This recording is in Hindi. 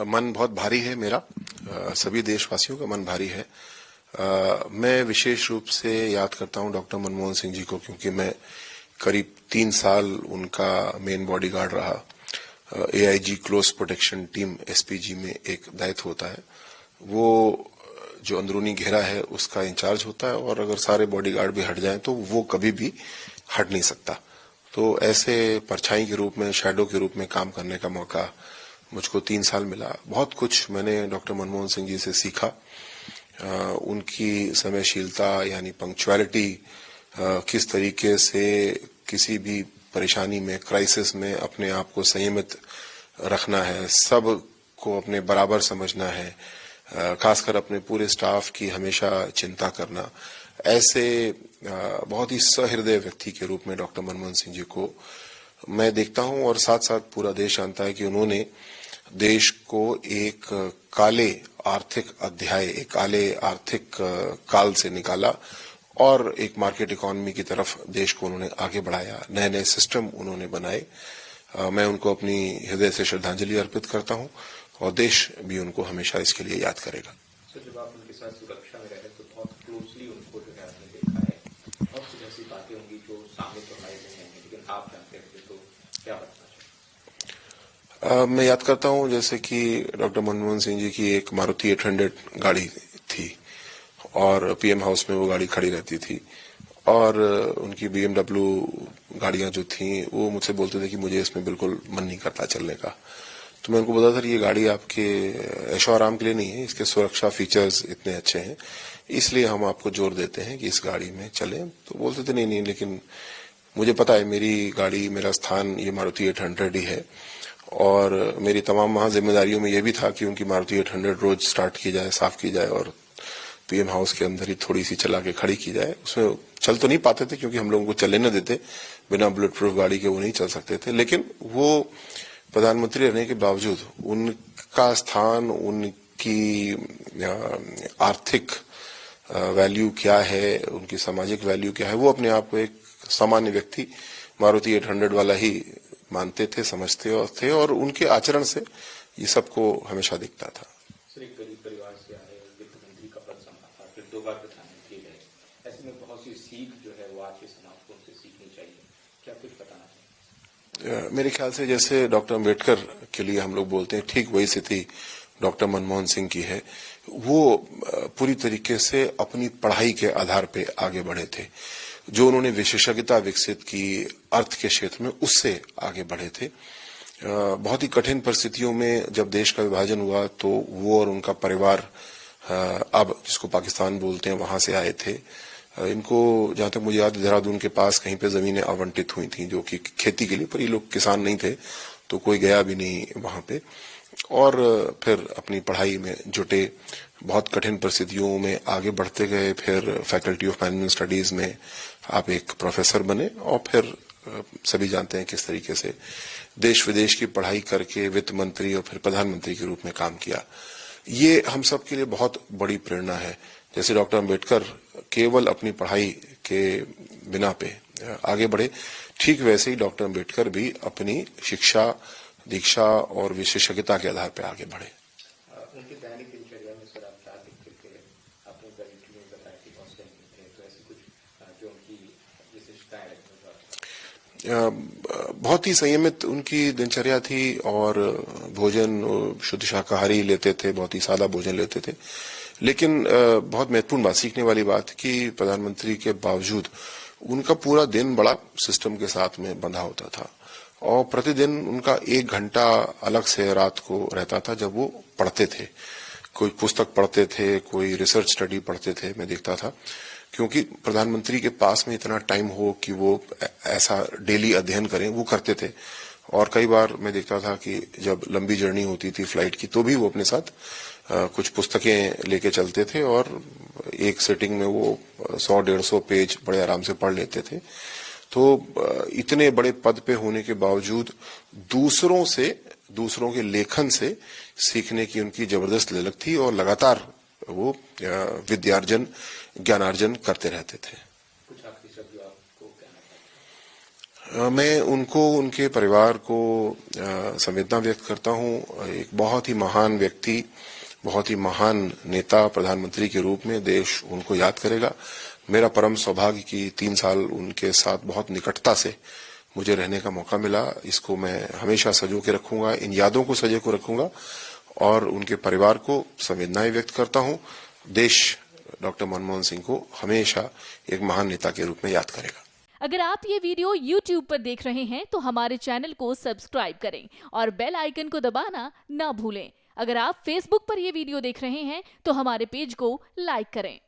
मन बहुत भारी है मेरा। सभी देशवासियों का मन भारी है। मैं विशेष रूप से याद करता हूं डॉक्टर मनमोहन सिंह जी को, क्योंकि मैं करीब 3 साल उनका मेन बॉडीगार्ड रहा। AIG close protection team SPG में एक दायित्व होता है, वो जो अंदरूनी घेरा है उसका इंचार्ज होता है, और अगर सारे बॉडीगार्ड भी हट जाएं तो वो कभी भी हट नहीं सकता। तो ऐसे परछाई के रूप में, शैडो के रूप में काम करने का मौका मुझको 3 साल मिला। बहुत कुछ मैंने डॉक्टर मनमोहन सिंह जी से सीखा। उनकी समयशीलता यानी पंक्चुअलिटी, किस तरीके से किसी भी परेशानी में, क्राइसिस में अपने आप को संयमित रखना है, सब को अपने बराबर समझना है, खासकर अपने पूरे स्टाफ की हमेशा चिंता करना। ऐसे बहुत ही सहृदय व्यक्ति के रूप में डॉक्टर मनमोहन सिंह जी को मैं देखता हूं, और साथ साथ पूरा देश जानता है कि उन्होंने देश को एक काले आर्थिक अध्याय, एक काले आर्थिक काल से निकाला और एक मार्केट इकोनॉमी की तरफ देश को उन्होंने आगे बढ़ाया। नए नए सिस्टम उन्होंने बनाए। मैं उनको अपनी हृदय से श्रद्धांजलि अर्पित करता हूं, और देश भी उनको हमेशा इसके लिए याद करेगा। सर, जब आप उनके साथ सुरक्षा में रहे तो बहुत क्लोजली उनको जो है आपने देखा है, बहुत सी ऐसी बातें होंगी जो सामने तो हमारे नहीं आएंगी, लेकिन आप जानते हैं, तो क्या बताना चाहिए? मैं याद करता हूं जैसे कि डॉक्टर मनमोहन सिंह जी की एक मारुति 800 गाड़ी थी, और पीएम हाउस में वो गाड़ी खड़ी रहती थी, और उनकी BMW गाड़ियां जो थी वो मुझसे बोलते थे कि मुझे इसमें बिल्कुल मन नहीं करता चलने का। तो मैं उनको बताता था ये गाड़ी आपके ऐशो आराम के लिए नहीं है, इसके सुरक्षा फीचर्स इतने अच्छे हैं, इसलिए हम आपको जोर देते हैं कि इस गाड़ी में चलें। तो बोलते थे नहीं, लेकिन मुझे पता है मेरी गाड़ी, मेरा स्थान ये मारुति 800 ही है, और मेरी तमाम वहां जिम्मेदारियों में यह भी था कि उनकी मारुति 800 रोज स्टार्ट की जाए, साफ की जाए, और पीएम हाउस के अंदर ही थोड़ी सी चला के खड़ी की जाए। उसमें चल तो नहीं पाते थे क्योंकि हम लोगों को चलने न देते, बिना बुलेट प्रूफ गाड़ी के वो नहीं चल सकते थे, लेकिन वो प्रधानमंत्री रहने के बावजूद उनका स्थान, उनकी आर्थिक वैल्यू क्या है, उनकी सामाजिक वैल्यू क्या है, वो अपने आप को एक सामान्य व्यक्ति मारुति 800 वाला ही मानते थे, समझते थे, और उनके आचरण से ये सबको हमेशा दिखता था। सर, एक गरीब परिवार से आए, वित्त मंत्री का पद संभाला, फिर 2 बार प्रधानमंत्री रहे, ऐसे में बहुत सी सीख जो है वो आज के समाज को उनसे सीखनी चाहिए, क्या कुछ बताना चाहिए? मेरे ख्याल से जैसे डॉक्टर अम्बेडकर के लिए हम लोग बोलते हैं, ठीक वही स्थिति डॉक्टर मनमोहन सिंह की है। वो पूरी तरीके से अपनी पढ़ाई के आधार पे आगे बढ़े थे। जो उन्होंने विशेषज्ञता विकसित की अर्थ के क्षेत्र में, उससे आगे बढ़े थे। बहुत ही कठिन परिस्थितियों में जब देश का विभाजन हुआ तो वो और उनका परिवार, अब जिसको पाकिस्तान बोलते हैं, वहां से आए थे। इनको जहां तक मुझे याद, देहरादून के पास कहीं पे जमीनें आवंटित हुई थी जो कि खेती के लिए, पर ये लोग किसान नहीं थे तो कोई गया भी नहीं वहां पे, और फिर अपनी पढ़ाई में जुटे। बहुत कठिन परिस्थितियों में आगे बढ़ते गए, फिर फैकल्टी ऑफ मैनेजमेंट स्टडीज में आप एक प्रोफेसर बने, और फिर सभी जानते हैं किस तरीके से देश विदेश की पढ़ाई करके वित्त मंत्री और फिर प्रधानमंत्री के रूप में काम किया। ये हम सब के लिए बहुत बड़ी प्रेरणा है। जैसे डॉक्टर अम्बेडकर केवल अपनी पढ़ाई के बिना पे आगे बढ़े, ठीक वैसे ही डॉक्टर अम्बेडकर भी अपनी शिक्षा, दीक्षा और विशेषज्ञता के आधार पर आगे बढ़े। उनकी दैनिक दिनचर्या में सर आप क्या देखते थे? आपने इंटरव्यू में बताया कि काउंसलिंग थे, तो ऐसी कुछ जो उनकी विशेषताएं रखने, बहुत ही संयमित उनकी दिनचर्या थी, और भोजन शुद्ध शाकाहारी लेते थे, बहुत ही सादा भोजन लेते थे। लेकिन बहुत महत्वपूर्ण बात, सीखने वाली बात कि प्रधानमंत्री के बावजूद उनका पूरा दिन बड़ा सिस्टम के साथ में बंधा होता था, और प्रतिदिन उनका 1 घंटा अलग से रात को रहता था जब वो पढ़ते थे। कोई पुस्तक पढ़ते थे, कोई रिसर्च स्टडी पढ़ते थे, मैं देखता था, क्योंकि प्रधानमंत्री के पास में इतना टाइम हो कि वो ऐसा डेली अध्ययन करें, वो करते थे। और कई बार मैं देखता था कि जब लंबी जर्नी होती थी फ्लाइट की, तो भी वो अपने साथ कुछ पुस्तकें लेके चलते थे, और एक सेटिंग में वो 100-150 पेज बड़े आराम से पढ़ लेते थे। तो इतने बड़े पद पे होने के बावजूद दूसरों के लेखन से सीखने की उनकी जबरदस्त ललक थी, और लगातार वो विद्यार्जन, ज्ञानार्जन करते रहते थे। कुछ आखिरी शब्द आपको कहना मैं उनको, उनके परिवार को संवेदना व्यक्त करता हूं। एक बहुत ही महान व्यक्ति, बहुत ही महान नेता, प्रधानमंत्री के रूप में देश उनको याद करेगा। मेरा परम सौभाग्य कि 3 साल उनके साथ बहुत निकटता से मुझे रहने का मौका मिला। इसको मैं हमेशा सजो के रखूंगा, इन यादों को सजो के रखूंगा और उनके परिवार को संवेदनाएं व्यक्त करता हूं। देश डॉक्टर मनमोहन सिंह को हमेशा एक महान नेता के रूप में याद करेगा। अगर आप ये वीडियो YouTube पर देख रहे हैं तो हमारे चैनल को सब्सक्राइब करें और बेल आइकन को दबाना ना भूलें। अगर आप Facebook पर ये वीडियो देख रहे हैं तो हमारे पेज को लाइक करें।